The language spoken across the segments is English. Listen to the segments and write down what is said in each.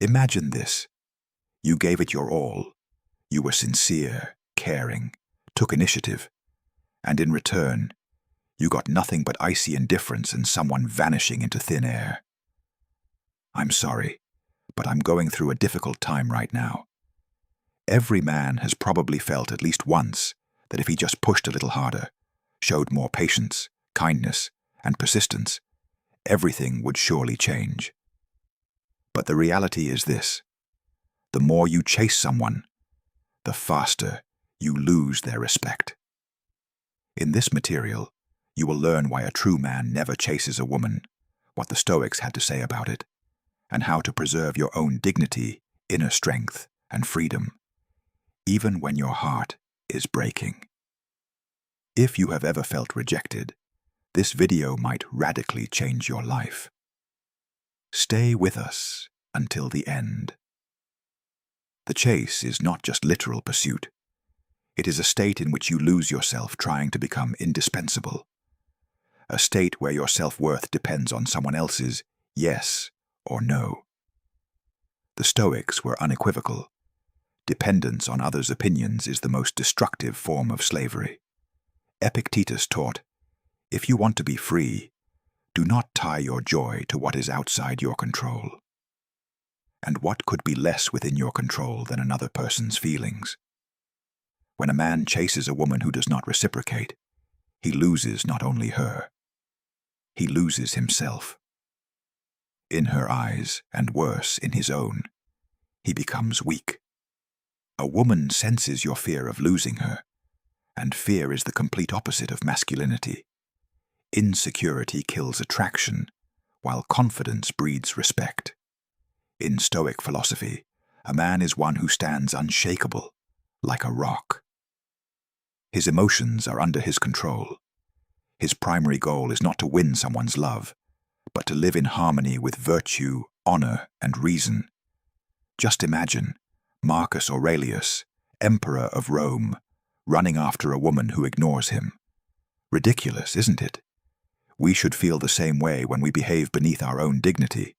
Imagine this. You gave it your all. You were sincere, caring, took initiative, and in return, you got nothing but icy indifference and someone vanishing into thin air. I'm sorry, but I'm going through a difficult time right now. Every man has probably felt at least once that if he just pushed a little harder, showed more patience, kindness, and persistence, everything would surely change. But the reality is this: the more you chase someone, the faster you lose their respect. In this material, you will learn why a true man never chases a woman, what the Stoics had to say about it, and how to preserve your own dignity, inner strength, and freedom, even when your heart is breaking. If you have ever felt rejected, this video might radically change your life. Stay with us until the end. The chase is not just literal pursuit. It is a state in which you lose yourself trying to become indispensable. A state where your self-worth depends on someone else's yes or no. The Stoics were unequivocal. Dependence on others' opinions is the most destructive form of slavery. Epictetus taught, if you want to be free, do not tie your joy to what is outside your control. And what could be less within your control than another person's feelings? When a man chases a woman who does not reciprocate, he loses not only her, he loses himself. In her eyes, and worse, in his own, he becomes weak. A woman senses your fear of losing her, and fear is the complete opposite of masculinity. Insecurity kills attraction, while confidence breeds respect. In Stoic philosophy, a man is one who stands unshakable, like a rock. His emotions are under his control. His primary goal is not to win someone's love, but to live in harmony with virtue, honor, and reason. Just imagine Marcus Aurelius, emperor of Rome, running after a woman who ignores him. Ridiculous, isn't it? We should feel the same way when we behave beneath our own dignity.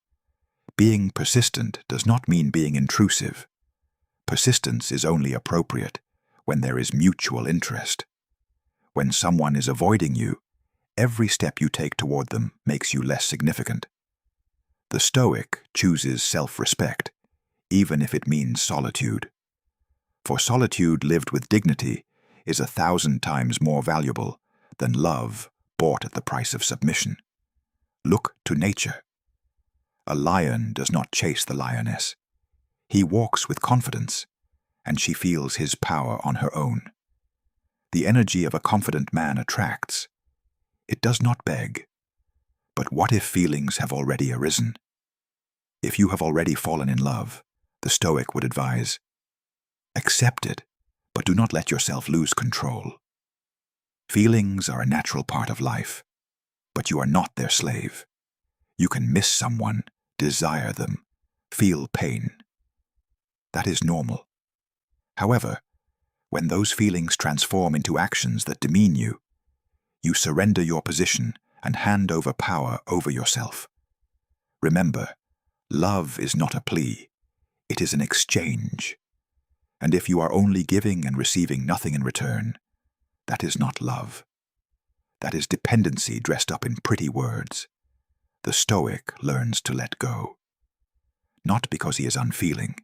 Being persistent does not mean being intrusive. Persistence is only appropriate when there is mutual interest. When someone is avoiding you, every step you take toward them makes you less significant. The Stoic chooses self-respect, even if it means solitude. For solitude lived with dignity is 1,000 times more valuable than love bought at the price of submission. Look to nature. A lion does not chase the lioness. He walks with confidence, and she feels his power on her own. The energy of a confident man attracts. It does not beg. But what if feelings have already arisen? If you have already fallen in love, the Stoic would advise, accept it, but do not let yourself lose control. Feelings are a natural part of life, but you are not their slave. You can miss someone, desire them, feel pain. That is normal. However, when those feelings transform into actions that demean you, you surrender your position and hand over power over yourself. Remember, love is not a plea. It is an exchange. And if you are only giving and receiving nothing in return, that is not love. That is dependency dressed up in pretty words. The Stoic learns to let go. Not because he is unfeeling,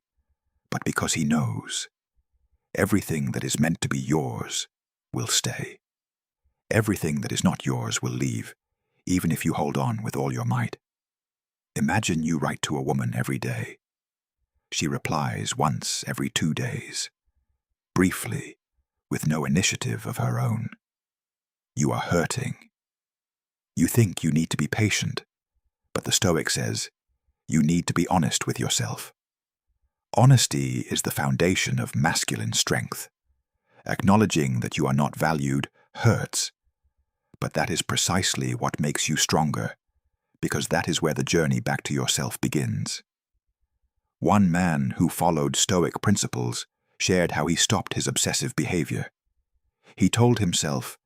but because he knows. Everything that is meant to be yours will stay. Everything that is not yours will leave, even if you hold on with all your might. Imagine you write to a woman every day. She replies once every 2 days, briefly, with no initiative of her own. You are hurting. You think you need to be patient, but the Stoic says, you need to be honest with yourself. Honesty is the foundation of masculine strength. Acknowledging that you are not valued hurts, but that is precisely what makes you stronger, because that is where the journey back to yourself begins. One man who followed Stoic principles shared how he stopped his obsessive behavior. He told himself,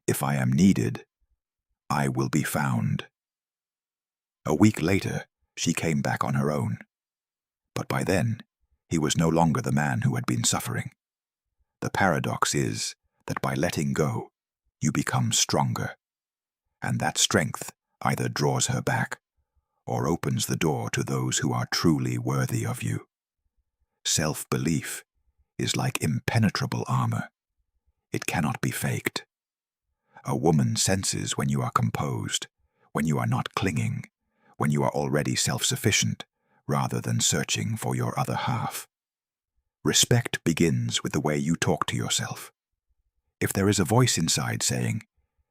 if I am needed, I will be found. A week later, she came back on her own. But by then, he was no longer the man who had been suffering. The paradox is that by letting go, you become stronger, and that strength either draws her back or opens the door to those who are truly worthy of you. Self-belief is like impenetrable armor. It cannot be faked. A woman senses when you are composed, when you are not clinging, when you are already self-sufficient, rather than searching for your other half. Respect begins with the way you talk to yourself. If there is a voice inside saying,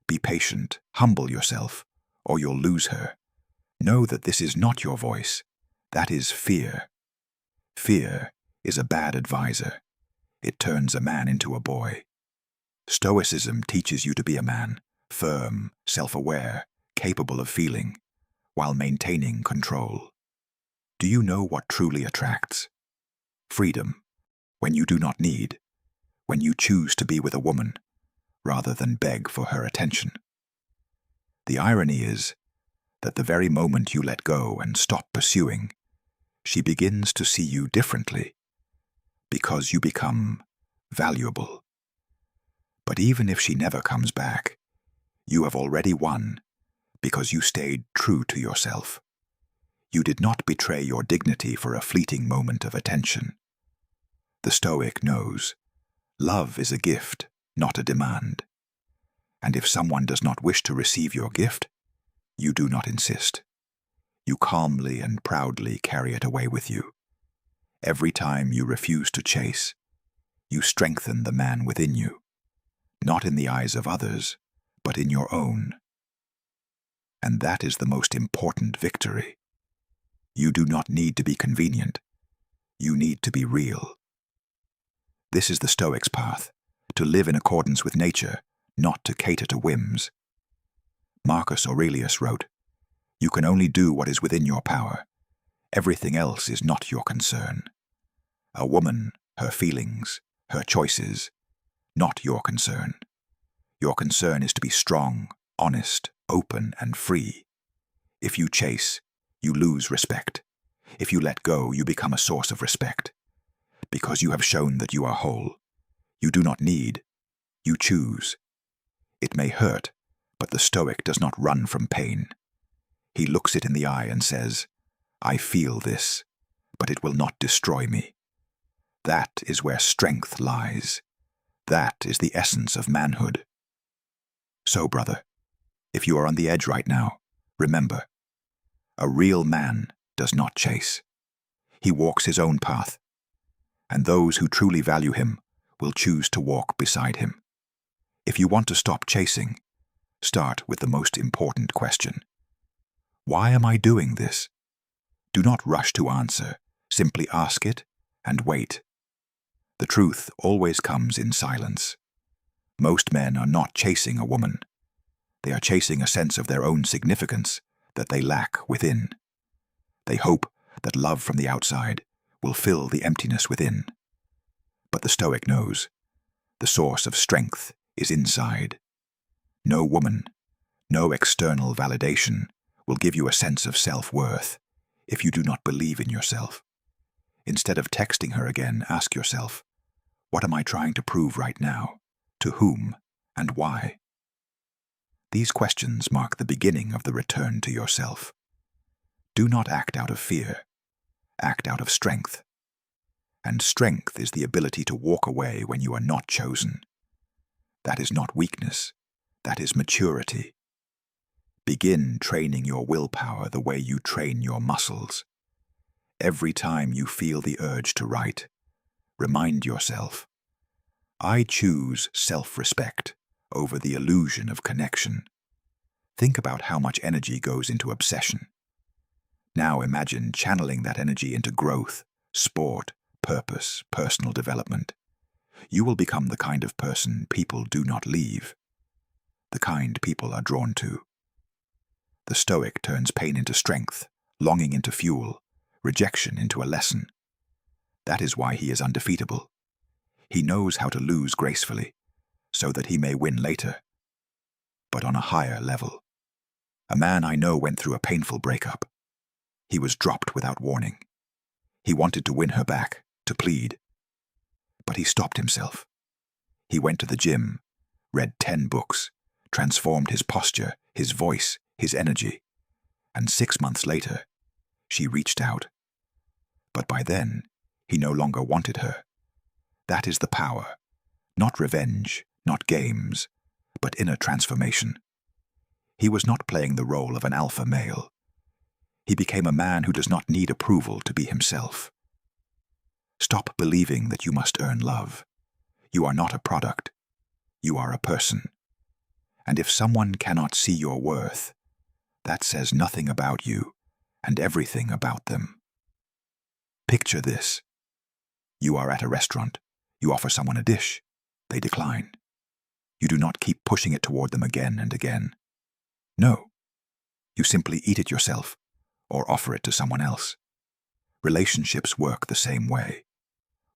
"Be patient, humble yourself, or you'll lose her," know that this is not your voice. That is fear. Fear is a bad advisor. It turns a man into a boy. Stoicism teaches you to be a man, firm, self-aware, capable of feeling, while maintaining control. Do you know what truly attracts? Freedom, when you do not need, when you choose to be with a woman, rather than beg for her attention. The irony is that the very moment you let go and stop pursuing, she begins to see you differently, because you become valuable. But even if she never comes back, you have already won, because you stayed true to yourself. You did not betray your dignity for a fleeting moment of attention. The Stoic knows, love is a gift, not a demand. And if someone does not wish to receive your gift, you do not insist. You calmly and proudly carry it away with you. Every time you refuse to chase, you strengthen the man within you, not in the eyes of others, but in your own. And that is the most important victory. You do not need to be convenient. You need to be real. This is the Stoic's path, to live in accordance with nature, not to cater to whims. Marcus Aurelius wrote, "You can only do what is within your power. Everything else is not your concern. A woman, her feelings, her choices, not your concern. Your concern is to be strong, honest, open, and free. If you chase, you lose respect. If you let go, you become a source of respect. Because you have shown that you are whole. You do not need, you choose. It may hurt, but the Stoic does not run from pain. He looks it in the eye and says, "I feel this, but it will not destroy me." That is where strength lies. That is the essence of manhood. So, brother, if you are on the edge right now, remember, a real man does not chase. He walks his own path, and those who truly value him will choose to walk beside him. If you want to stop chasing, start with the most important question. Why am I doing this? Do not rush to answer. Simply ask it and wait. The truth always comes in silence. Most men are not chasing a woman. They are chasing a sense of their own significance that they lack within. They hope that love from the outside will fill the emptiness within. But the Stoic knows the source of strength is inside. No woman, no external validation will give you a sense of self-worth if you do not believe in yourself. Instead of texting her again, ask yourself, what am I trying to prove right now? To whom and why? These questions mark the beginning of the return to yourself. Do not act out of fear. Act out of strength. And strength is the ability to walk away when you are not chosen. That is not weakness. That is maturity. Begin training your willpower the way you train your muscles. Every time you feel the urge to write, remind yourself, I choose self-respect over the illusion of connection. Think about how much energy goes into obsession. Now imagine channeling that energy into growth, sport, purpose, personal development. You will become the kind of person people do not leave, the kind people are drawn to. The Stoic turns pain into strength, longing into fuel, rejection into a lesson. That is why he is undefeatable. He knows how to lose gracefully, so that he may win later, but on a higher level. A man I know went through a painful breakup. He was dropped without warning. He wanted to win her back, to plead. But he stopped himself. He went to the gym, read 10 books, transformed his posture, his voice, his energy. And 6 months later, she reached out. But by then, he no longer wanted her. That is the power. Not revenge, not games, but inner transformation. He was not playing the role of an alpha male. He became a man who does not need approval to be himself. Stop believing that you must earn love. You are not a product. You are a person. And if someone cannot see your worth, that says nothing about you and everything about them. Picture this. You are at a restaurant. You offer someone a dish. They decline. You do not keep pushing it toward them again and again. No. You simply eat it yourself or offer it to someone else. Relationships work the same way.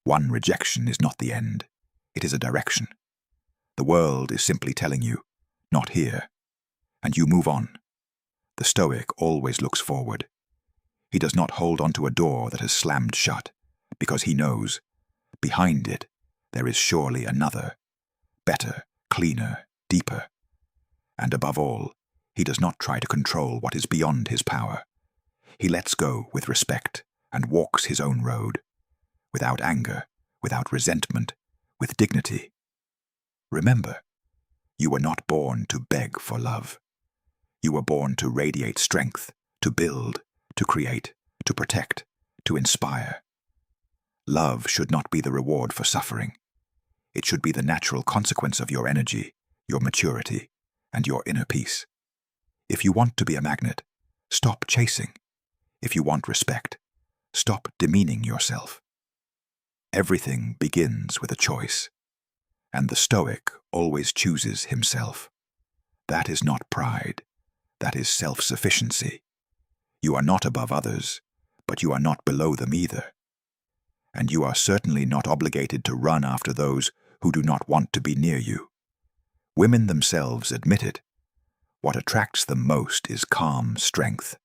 One rejection is not the end. It is a direction. The world is simply telling you, not here, and you move on. The Stoic always looks forward. He does not hold onto a door that has slammed shut, because he knows, behind it, there is surely another, better, cleaner, deeper. And above all, he does not try to control what is beyond his power. He lets go with respect and walks his own road, without anger, without resentment, with dignity. Remember, you were not born to beg for love. You were born to radiate strength, to build, to create, to protect, to inspire. Love should not be the reward for suffering. It should be the natural consequence of your energy, your maturity, and your inner peace. If you want to be a magnet, stop chasing. If you want respect, stop demeaning yourself. Everything begins with a choice, and the Stoic always chooses himself. That is not pride. That is self-sufficiency. You are not above others, but you are not below them either. And you are certainly not obligated to run after those who do not want to be near you. Women themselves admit it. What attracts them most is calm strength,